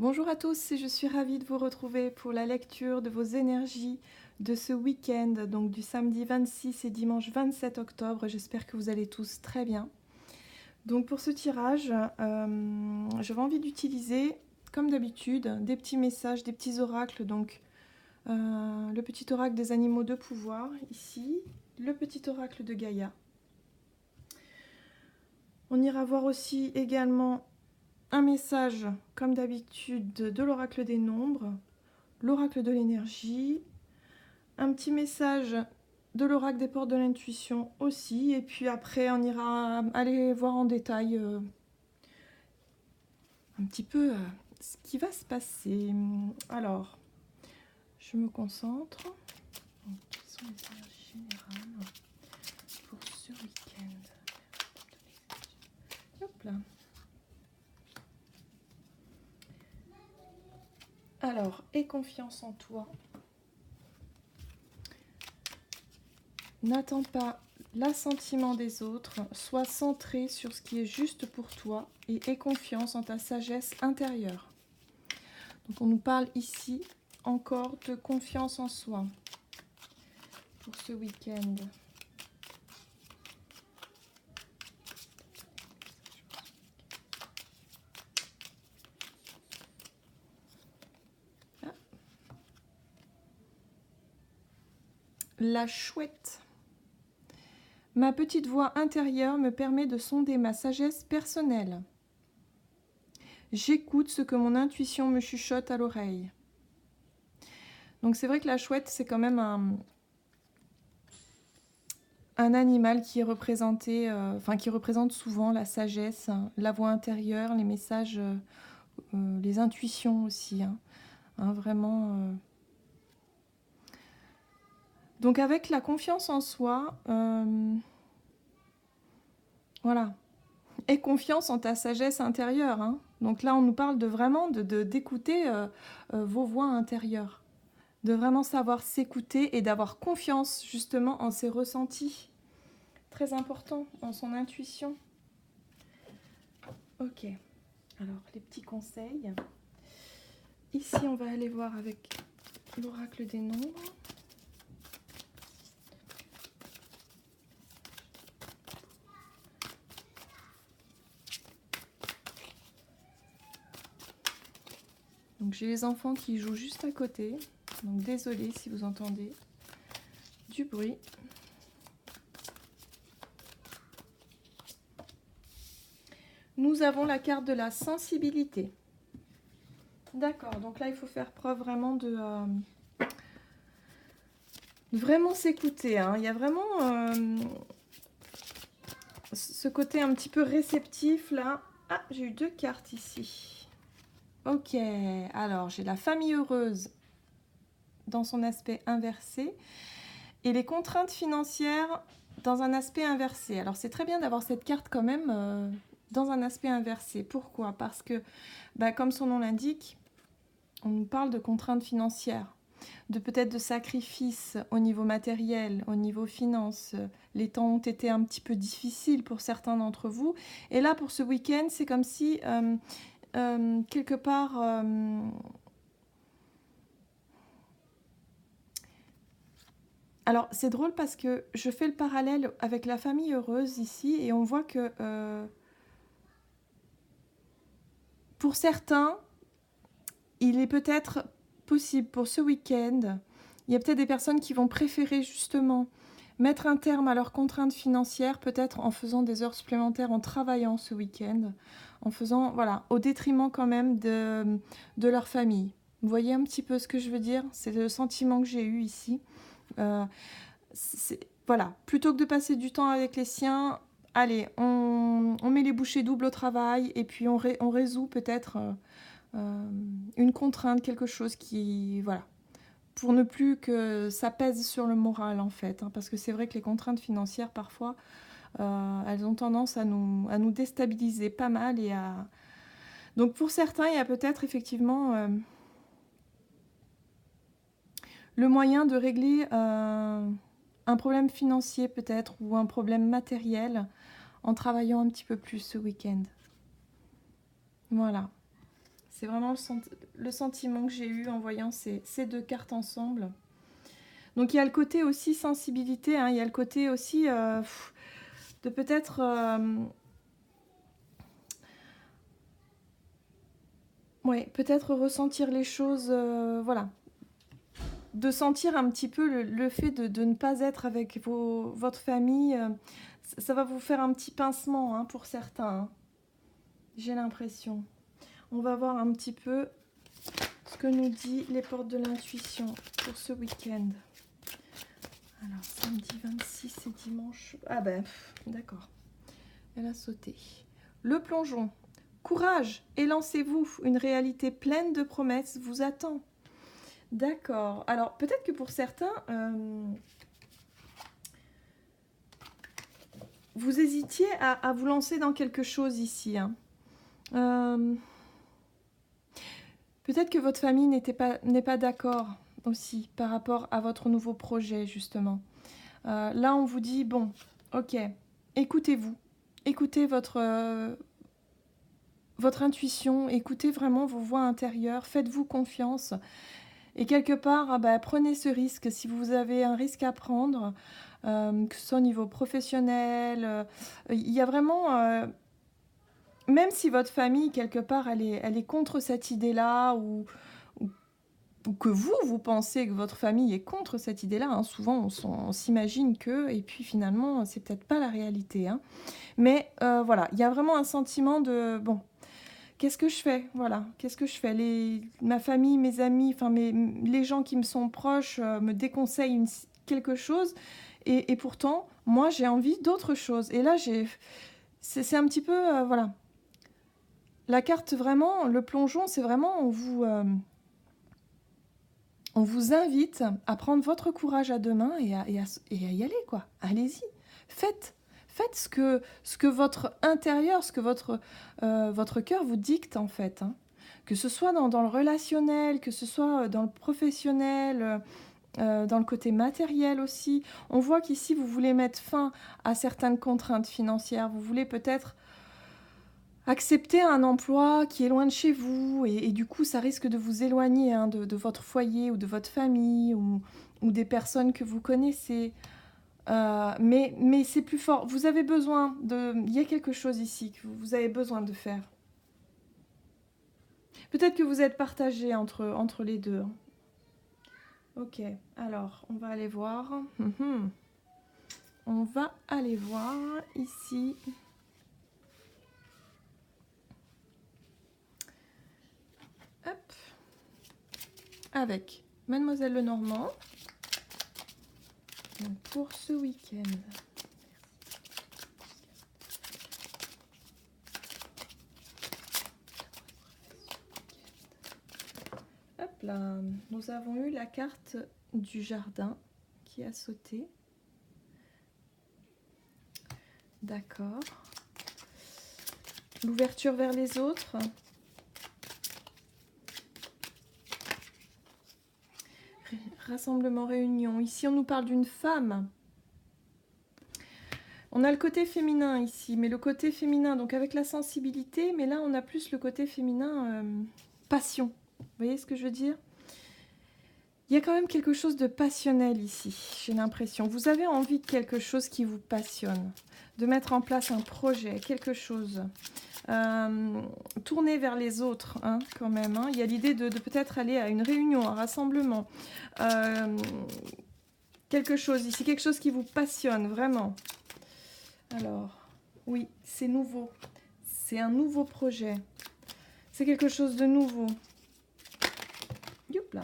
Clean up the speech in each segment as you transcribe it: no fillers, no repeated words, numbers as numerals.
Bonjour à tous, je suis ravie de vous retrouver pour la lecture de vos énergies de ce week-end, donc du samedi 26 et dimanche 27 octobre. J'espère que vous allez tous très bien. Donc pour ce tirage, j'avais envie d'utiliser, comme d'habitude, des petits messages, des petits oracles. Donc le petit oracle des animaux de pouvoir, ici, le petit oracle de Gaïa. On ira voir aussi également un message, comme d'habitude, de l'oracle des nombres, l'oracle de l'énergie, un petit message de l'oracle des portes de l'intuition aussi, et puis après on ira aller voir en détail un petit peu ce qui va se passer. Alors, je me concentre. Donc, quelles sont les énergies générales pour ce week-end? Hop là. Alors, aie confiance en toi. N'attends pas l'assentiment des autres, sois centré sur ce qui est juste pour toi et aie confiance en ta sagesse intérieure. Donc on nous parle ici encore de confiance en soi pour ce week-end. Ah. La chouette. Ma petite voix intérieure me permet de sonder ma sagesse personnelle. J'écoute ce que mon intuition me chuchote à l'oreille. Donc c'est vrai que la chouette, c'est quand même un animal qui est représenté, qui représente souvent la sagesse, la voix intérieure, les messages, les intuitions aussi. Vraiment. Donc avec la confiance en soi, voilà. Aie confiance en ta sagesse intérieure. Donc là, on nous parle de vraiment d'écouter vos voix intérieures. De vraiment savoir s'écouter et d'avoir confiance justement en ses ressentis. Très important, en son intuition. Ok, alors les petits conseils. Ici, on va aller voir avec l'oracle des nombres. Donc j'ai les enfants qui jouent juste à côté. Donc désolée si vous entendez du bruit. Nous avons la carte de la sensibilité. D'accord, donc là il faut faire preuve vraiment de vraiment s'écouter. Il y a vraiment ce côté un petit peu réceptif là. Ah, j'ai eu deux cartes ici. Ok, alors j'ai la famille heureuse dans son aspect inversé et les contraintes financières dans un aspect inversé. Alors c'est très bien d'avoir cette carte quand même dans un aspect inversé. Pourquoi? Parce que, comme son nom l'indique, on nous parle de contraintes financières, de peut-être de sacrifices au niveau matériel, au niveau finance. Les temps ont été un petit peu difficiles pour certains d'entre vous. Et là, pour ce week-end, c'est comme si, quelque part... Alors, c'est drôle parce que je fais le parallèle avec la famille heureuse ici et on voit que pour certains, il est peut-être possible pour ce week-end, il y a peut-être des personnes qui vont préférer justement mettre un terme à leurs contraintes financières, peut-être en faisant des heures supplémentaires, en travaillant ce week-end, en faisant, voilà, au détriment quand même de leur famille. Vous voyez un petit peu ce que je veux dire? C'est le sentiment que j'ai eu ici. Voilà, plutôt que de passer du temps avec les siens, allez, on met les bouchées doubles au travail et puis on résout peut-être une contrainte, quelque chose qui, voilà, pour ne plus que ça pèse sur le moral en fait, parce que c'est vrai que les contraintes financières parfois, elles ont tendance à nous déstabiliser pas mal et à... Donc pour certains, il y a peut-être effectivement le moyen de régler un problème financier peut-être ou un problème matériel en travaillant un petit peu plus ce week-end. Voilà. C'est vraiment le sentiment que j'ai eu en voyant ces deux cartes ensemble. Donc il y a le côté aussi sensibilité, hein, il y a le côté aussi de peut-être... ouais, peut-être ressentir les choses, voilà. De sentir un petit peu le fait de ne pas être avec votre famille, ça va vous faire un petit pincement hein, pour certains. Hein. J'ai l'impression. On va voir un petit peu ce que nous dit les portes de l'intuition pour ce week-end. Alors, samedi 26 et dimanche... Ah ben, d'accord. Elle a sauté. Le plongeon. Courage, élancez-vous. Une réalité pleine de promesses vous attend. D'accord. Alors, peut-être que pour certains, vous hésitiez à vous lancer dans quelque chose ici. Hein. Peut-être que votre famille n'est pas d'accord aussi par rapport à votre nouveau projet, justement. Là, on vous dit, bon, ok, écoutez-vous. Écoutez votre intuition, écoutez vraiment vos voix intérieures, faites-vous confiance. Et quelque part, prenez ce risque. Si vous avez un risque à prendre, que ce soit au niveau professionnel, il y a vraiment... même si votre famille, quelque part, elle est contre cette idée-là, ou que vous pensez que votre famille est contre cette idée-là, hein, souvent on s'imagine que, et puis finalement, c'est peut-être pas la réalité. Hein. Mais voilà, il y a vraiment un sentiment de... Bon, qu'est-ce que je fais? Voilà, qu'est-ce que je fais? Ma famille, mes amis, enfin les gens qui me sont proches me déconseillent quelque chose, et pourtant, moi, j'ai envie d'autre chose. Et là, c'est un petit peu... voilà. La carte, vraiment, le plongeon, c'est vraiment... On vous invite à prendre votre courage à deux mains et à y aller, quoi. Allez-y, faites ce que votre intérieur, ce que votre cœur vous dicte, en fait. Hein. Que ce soit dans le relationnel, que ce soit dans le professionnel, dans le côté matériel aussi. On voit qu'ici, vous voulez mettre fin à certaines contraintes financières. Vous voulez peut-être accepter un emploi qui est loin de chez vous, et du coup, ça risque de vous éloigner hein, de votre foyer ou de votre famille ou des personnes que vous connaissez. Mais c'est plus fort. Vous avez besoin de... Il y a quelque chose ici que vous avez besoin de faire. Peut-être que vous êtes partagé entre les deux. Ok, alors, on va aller voir. On va aller voir ici... Hop. Avec Mademoiselle Lenormand pour ce week-end. Hop là, nous avons eu la carte du jardin qui a sauté. D'accord. L'ouverture vers les autres. Rassemblement, réunion. Ici, on nous parle d'une femme. On a le côté féminin ici, mais le côté féminin, donc avec la sensibilité, mais là, on a plus le côté féminin passion. Vous voyez ce que je veux dire? Il y a quand même quelque chose de passionnel ici, j'ai l'impression. Vous avez envie de quelque chose qui vous passionne, de mettre en place un projet, quelque chose. Tourner vers les autres, hein, quand même. Hein. Il y a l'idée de peut-être aller à une réunion, un rassemblement. Quelque chose ici, quelque chose qui vous passionne, vraiment. Alors, oui, c'est nouveau. C'est un nouveau projet. C'est quelque chose de nouveau. Youp là.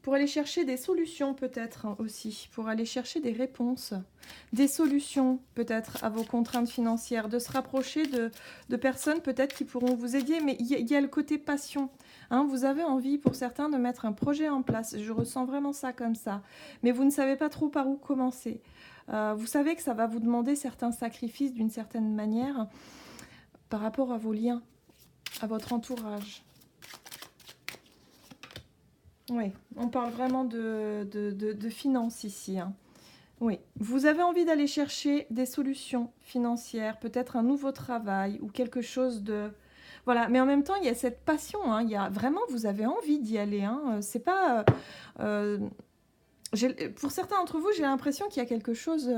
Pour aller chercher des solutions peut-être hein, aussi, pour aller chercher des réponses, des solutions peut-être à vos contraintes financières, de se rapprocher de personnes peut-être qui pourront vous aider, mais il y a le côté passion. Hein, vous avez envie pour certains de mettre un projet en place, je ressens vraiment ça comme ça, mais vous ne savez pas trop par où commencer. Vous savez que ça va vous demander certains sacrifices d'une certaine manière par rapport à vos liens, à votre entourage. Oui, on parle vraiment de finances ici. Hein. Oui, vous avez envie d'aller chercher des solutions financières, peut-être un nouveau travail ou quelque chose de... Voilà, mais en même temps, il y a cette passion, hein, il y a vraiment, vous avez envie d'y aller, hein, c'est pas... euh, pour certains d'entre vous, j'ai l'impression qu'il y a quelque chose...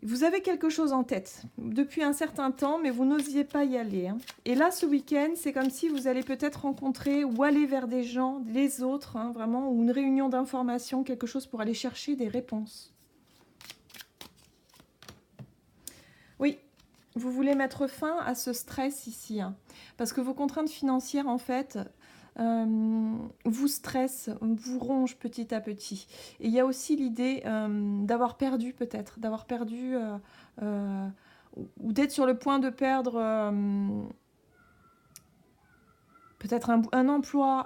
vous avez quelque chose en tête depuis un certain temps, mais vous n'osiez pas y aller, hein. Et là, ce week-end, c'est comme si vous allez peut-être rencontrer ou aller vers des gens, les autres, hein, vraiment, ou une réunion d'information, quelque chose pour aller chercher des réponses. Oui, vous voulez mettre fin à ce stress ici, hein, parce que vos contraintes financières, en fait, vous stressent, vous rongent petit à petit. Et il y a aussi l'idée d'avoir perdu peut-être, d'avoir perdu, ou d'être sur le point de perdre peut-être un emploi,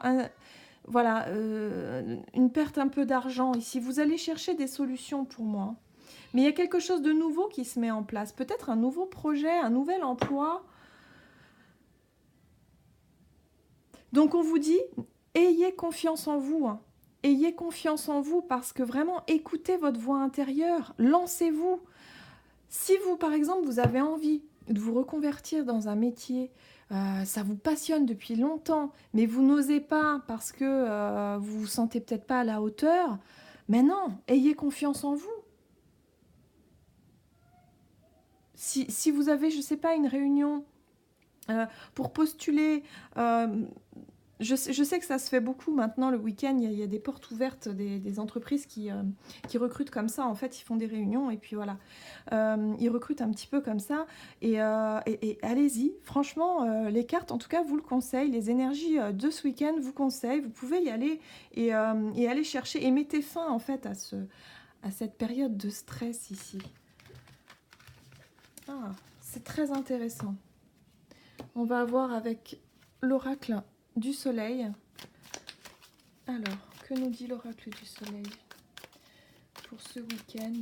voilà, une perte un peu d'argent ici. Vous allez chercher des solutions pour moi. Mais il y a quelque chose de nouveau qui se met en place. Peut-être un nouveau projet, un nouvel emploi. Donc on vous dit, ayez confiance en vous, hein. Ayez confiance en vous parce que vraiment, écoutez votre voix intérieure. Lancez-vous. Si vous, par exemple, vous avez envie de vous reconvertir dans un métier, ça vous passionne depuis longtemps, mais vous n'osez pas parce que vous vous sentez peut-être pas à la hauteur, mais non, ayez confiance en vous. Si vous avez, je ne sais pas, une réunion pour postuler, je sais que ça se fait beaucoup maintenant le week-end, il y a des portes ouvertes, des entreprises qui recrutent comme ça, en fait ils font des réunions et puis voilà, ils recrutent un petit peu comme ça et allez-y, franchement les cartes en tout cas vous le conseillent, les énergies de ce week-end vous conseillent, vous pouvez y aller et aller chercher et mettez fin en fait à cette période de stress ici. Ah, c'est très intéressant. On va voir avec l'oracle du soleil. Alors, que nous dit l'oracle du soleil pour ce week-end?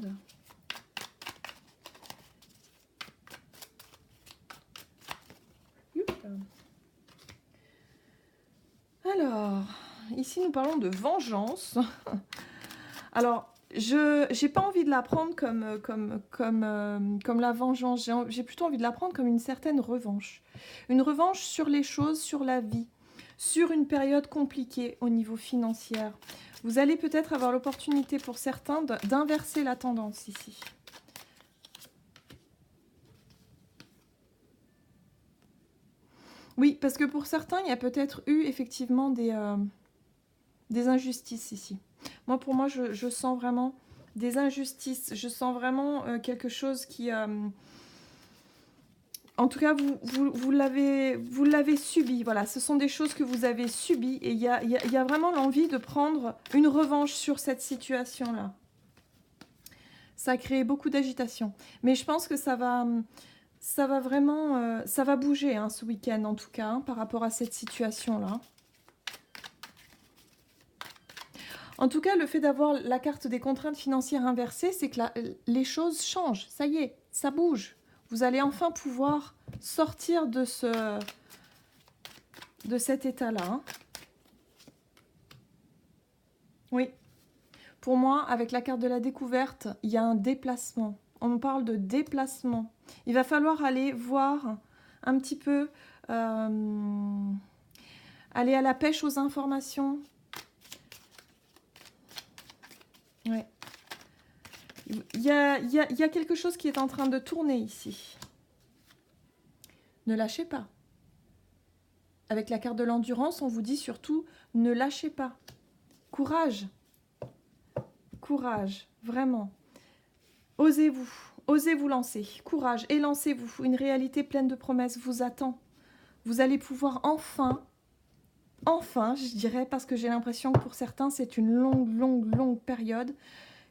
Alors, ici nous parlons de vengeance. Alors, je n'ai pas envie de la prendre comme la vengeance. J'ai plutôt envie de la prendre comme une certaine revanche. Une revanche sur les choses, sur la vie, sur une période compliquée au niveau financier. Vous allez peut-être avoir l'opportunité pour certains d'inverser la tendance ici. Oui, parce que pour certains, il y a peut-être eu effectivement des injustices ici. Pour moi, je sens vraiment des injustices. Je sens vraiment quelque chose qui... en tout cas, vous l'avez subi. Voilà, ce sont des choses que vous avez subies. Et il y a vraiment l'envie de prendre une revanche sur cette situation-là. Ça a créé beaucoup d'agitation. Mais je pense que ça va vraiment... ça va bouger hein, ce week-end, en tout cas, hein, par rapport à cette situation-là. En tout cas, le fait d'avoir la carte des contraintes financières inversée, c'est que les choses changent. Ça y est, ça bouge. Vous allez enfin pouvoir sortir de cet état-là. Hein. Oui. Pour moi, avec la carte de la découverte, il y a un déplacement. On parle de déplacement. Il va falloir aller voir un petit peu, aller à la pêche aux informations. Ouais. Il y a quelque chose qui est en train de tourner ici. Ne lâchez pas. Avec la carte de l'endurance, on vous dit surtout, ne lâchez pas. Courage. Courage, vraiment. Osez-vous. Osez vous lancer. Courage et lancez-vous. Une réalité pleine de promesses vous attend. Vous allez pouvoir enfin, je dirais, parce que j'ai l'impression que pour certains, c'est une longue période,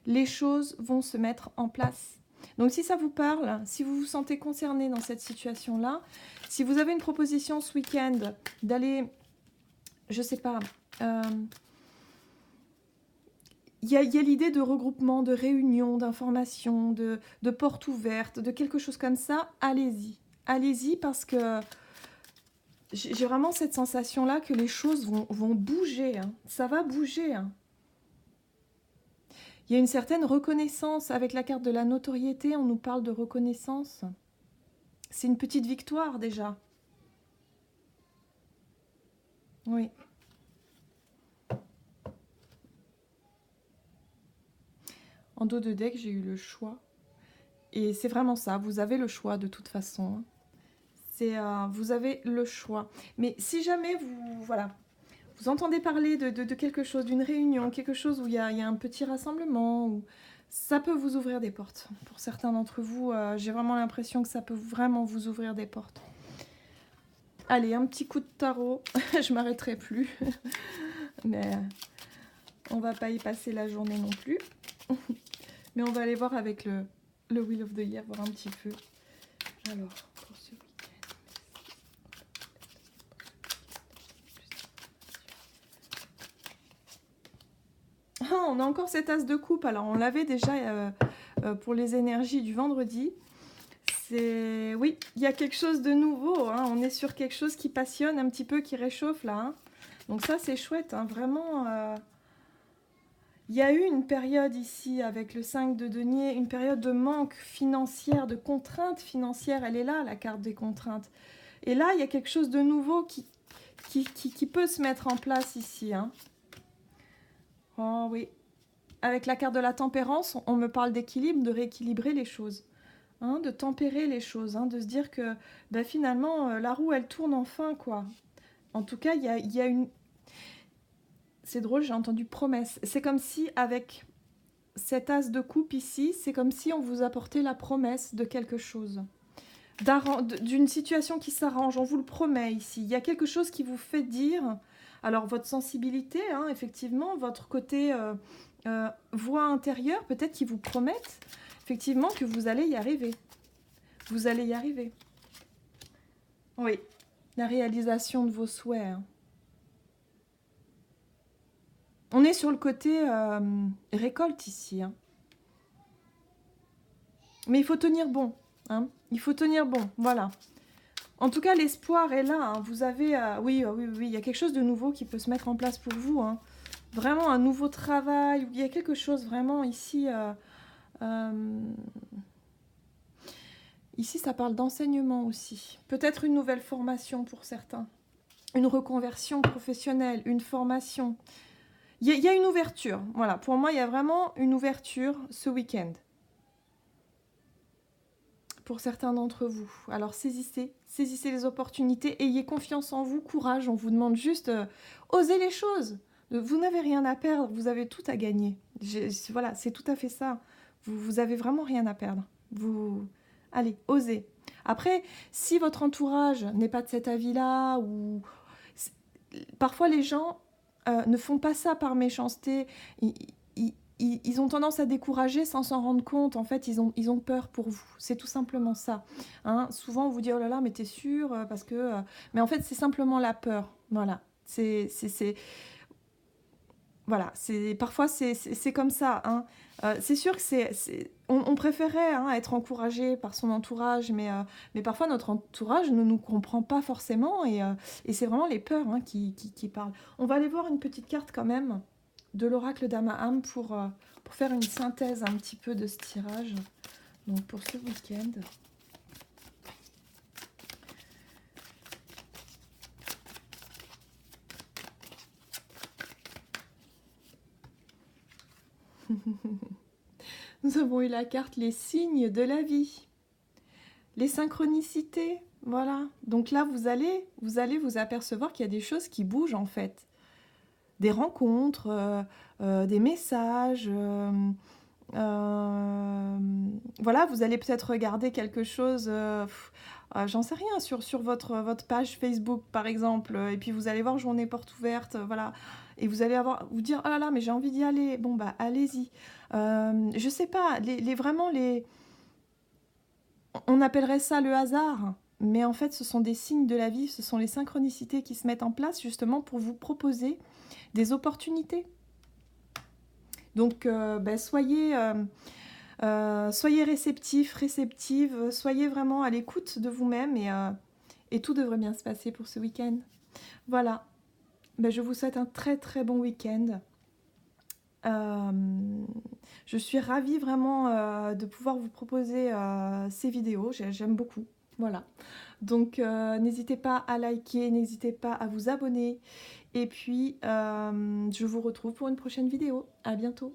les choses vont se mettre en place. Donc si ça vous parle, si vous vous sentez concerné dans cette situation-là, si vous avez une proposition ce week-end d'aller, je sais pas, il y a l'idée de regroupement, de réunion, d'information, de portes ouvertes, de quelque chose comme ça, allez-y. Allez-y parce que j'ai vraiment cette sensation-là que les choses vont bouger. Hein. Ça va bouger. Hein. Il y a une certaine reconnaissance. Avec la carte de la notoriété, on nous parle de reconnaissance. C'est une petite victoire déjà. Oui. En dos de deck, j'ai eu le choix. Et c'est vraiment ça, vous avez le choix de toute façon. Vous avez le choix. Mais si jamais voilà, vous entendez parler de quelque chose, d'une réunion, quelque chose où il y a un petit rassemblement, ça peut vous ouvrir des portes. Pour certains d'entre vous, j'ai vraiment l'impression que ça peut vraiment vous ouvrir des portes. Allez, un petit coup de tarot, je m'arrêterai plus. Mais on va pas y passer la journée non plus. Mais on va aller voir avec le Wheel of the Year, voir un petit peu. Alors, pour ce week-end. Ah, on a encore cet as de coupe. Alors, on l'avait déjà pour les énergies du vendredi. Oui, il y a quelque chose de nouveau. Hein. On est sur quelque chose qui passionne un petit peu, qui réchauffe là. Hein. Donc ça, c'est chouette. Hein. Vraiment, il y a eu une période ici avec le 5 de denier, une période de manque financière, de contraintes financières. Elle est là, la carte des contraintes. Et là, il y a quelque chose de nouveau qui peut se mettre en place ici. Hein. Oh oui. Avec la carte de la tempérance, on me parle d'équilibre, de rééquilibrer les choses. Hein, de tempérer les choses, hein, de se dire que bah, finalement, la roue, elle tourne enfin, quoi. En tout cas, il y a une... C'est drôle, j'ai entendu promesse. C'est comme si, avec cet as de coupe ici, c'est comme si on vous apportait la promesse de quelque chose. D'une situation qui s'arrange, on vous le promet ici. Il y a quelque chose qui vous fait dire... Alors, votre sensibilité, hein, effectivement, votre côté voix intérieure, peut-être qui vous promettent effectivement que vous allez y arriver. Vous allez y arriver. Oui, la réalisation de vos souhaits. Hein. On est sur le côté récolte ici. Hein. Mais il faut tenir bon. Hein. Il faut tenir bon, voilà. En tout cas, l'espoir est là. Hein. Vous avez... oui, il y a quelque chose de nouveau qui peut se mettre en place pour vous. Hein. Vraiment un nouveau travail. Il y a quelque chose vraiment ici... Ici, ça parle d'enseignement aussi. Peut-être une nouvelle formation pour certains. Une reconversion professionnelle, une formation. Il y a une ouverture. Voilà, pour moi, il y a vraiment une ouverture ce week-end. Pour certains d'entre vous. Alors, saisissez les opportunités. Ayez confiance en vous, courage. On vous demande juste, osez les choses. Vous n'avez rien à perdre, vous avez tout à gagner. Voilà, c'est tout à fait ça. Vous avez vraiment rien à perdre. Allez, osez. Après, si votre entourage n'est pas de cet avis-là, ou parfois les gens ne font pas ça par méchanceté, ils ont tendance à décourager sans s'en rendre compte. En fait, ils ont peur pour vous. C'est tout simplement ça. Hein, souvent, on vous dit, oh là là, mais t'es sûr parce que... Mais en fait, c'est simplement la peur. Voilà. Voilà, parfois c'est comme ça. Hein. C'est sûr que on préférait hein, être encouragé par son entourage, mais parfois notre entourage ne nous comprend pas forcément et c'est vraiment les peurs hein, qui parlent. On va aller voir une petite carte quand même de l'oracle d'Amaham pour faire une synthèse un petit peu de ce tirage. Donc pour ce week-end. Nous avons eu la carte les signes de la vie, les synchronicités, voilà. Donc là, vous allez vous apercevoir qu'il y a des choses qui bougent en fait. Des rencontres, des messages. Voilà, vous allez peut-être regarder quelque chose, j'en sais rien, sur votre page Facebook par exemple, et puis vous allez voir journée porte ouverte, voilà. Et vous allez vous dire, oh là là, mais j'ai envie d'y aller. Bon, bah, allez-y. Je sais pas, vraiment, on appellerait ça le hasard, mais en fait, ce sont des signes de la vie, ce sont les synchronicités qui se mettent en place justement pour vous proposer des opportunités. Donc, soyez réceptifs, réceptives, soyez vraiment à l'écoute de vous-même et tout devrait bien se passer pour ce week-end. Voilà. Je vous souhaite un très très bon week-end. Je suis ravie vraiment de pouvoir vous proposer ces vidéos. J'aime beaucoup. Voilà. Donc n'hésitez pas à liker, n'hésitez pas à vous abonner. Et puis je vous retrouve pour une prochaine vidéo. À bientôt.